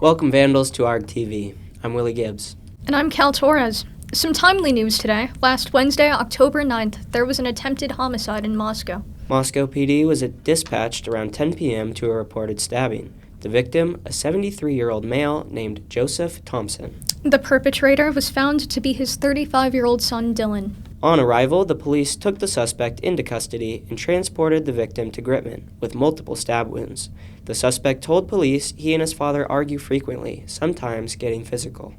Welcome, Vandals, to ArgTV. I'm Willie Gibbs. And I'm Cal Torres. Some timely news today. Last Wednesday, October 9th, there was an attempted homicide in Moscow. Moscow PD was dispatched around 10 p.m. to a reported stabbing. The victim, a 73-year-old male named Joseph Thompson. The perpetrator was found to be his 35-year-old son, Dylan. On arrival, the police took the suspect into custody and transported the victim to Gritman with multiple stab wounds. The suspect told police he and his father argue frequently, sometimes getting physical.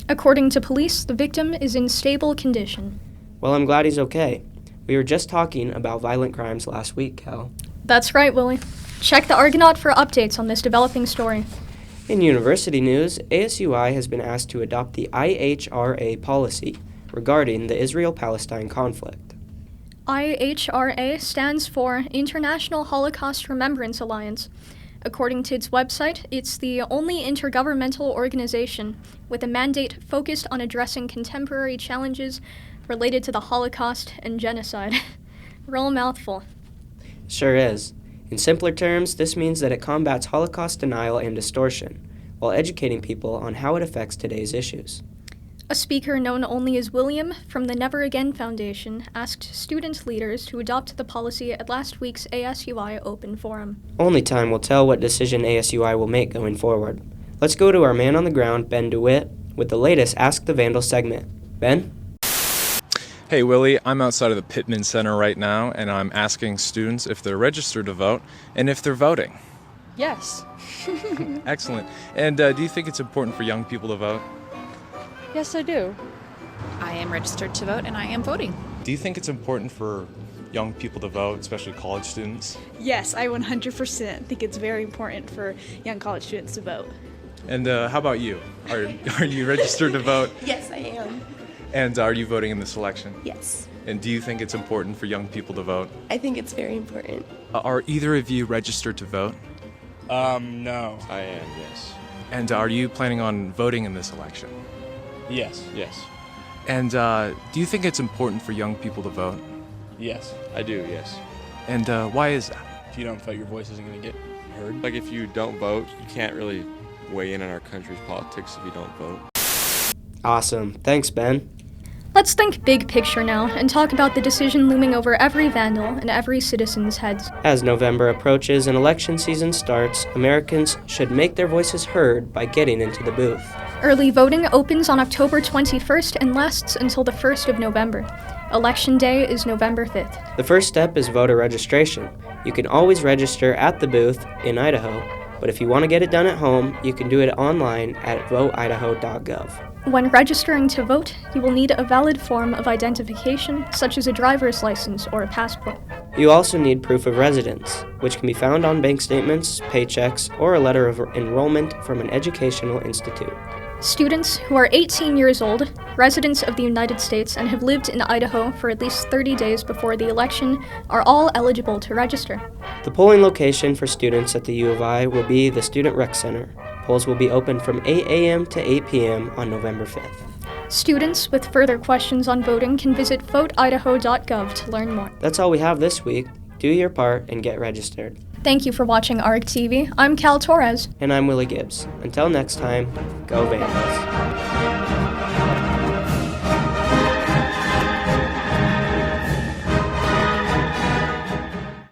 According to police, the victim is in stable condition. Well, I'm glad he's okay. We were just talking about violent crimes last week, Cal. That's right, Willie. Check the Argonaut for updates on this developing story. In university news, ASUI has been asked to adopt the IHRA policy regarding the Israel-Palestine conflict. IHRA stands for International Holocaust Remembrance Alliance. According to its website, it's the only intergovernmental organization with a mandate focused on addressing contemporary challenges related to the Holocaust and genocide. Real mouthful. Sure is. In simpler terms, this means that it combats Holocaust denial and distortion, while educating people on how it affects today's issues. A speaker known only as William from the Never Again Foundation asked student leaders to adopt the policy at last week's ASUI Open Forum. Only time will tell what decision ASUI will make going forward. Let's go to our man on the ground, Ben DeWitt, with the latest Ask the Vandal segment. Ben? Hey Willie, I'm outside of the Pittman Center right now, and I'm asking students if they're registered to vote and if they're voting. Yes. Excellent. And do you think it's important for young people to vote? Yes, I do. I am registered to vote and I am voting. Do you think it's important for young people to vote, especially college students? Yes, I 100% think it's very important for young college students to vote. And how about you? Are you registered to vote? Yes, I am. And are you voting in this election? Yes. And do you think it's important for young people to vote? I think it's very important. Are either of you registered to vote? No. I am, yes. And are you planning on voting in this election? Yes. And do you think it's important for young people to vote? Yes, I do, yes. And why is that? If you don't vote, your voice isn't going to get heard. Like, if you don't vote, you can't really weigh in on our country's politics if you don't vote. Awesome. Thanks, Ben. Let's think big picture now and talk about the decision looming over every Vandal and every citizen's heads. As November approaches and election season starts, Americans should make their voices heard by getting into the booth. Early voting opens on October 21st and lasts until the 1st of November. Election Day is November 5th. The first step is voter registration. You can always register at the booth in Idaho, but if you want to get it done at home, you can do it online at voteidaho.gov. When registering to vote, you will need a valid form of identification, such as a driver's license or a passport. You also need proof of residence, which can be found on bank statements, paychecks, or a letter of enrollment from an educational institute. Students who are 18 years old, residents of the United States, and have lived in Idaho for at least 30 days before the election are all eligible to register. The polling location for students at the U of I will be the Student Rec Center. Polls will be open from 8 a.m. to 8 p.m. on November 5th. Students with further questions on voting can visit voteidaho.gov to learn more. That's all we have this week. Do your part and get registered. Thank you for watching ArgTV. I'm Cal Torres. And I'm Willie Gibbs. Until next time, go Vandals.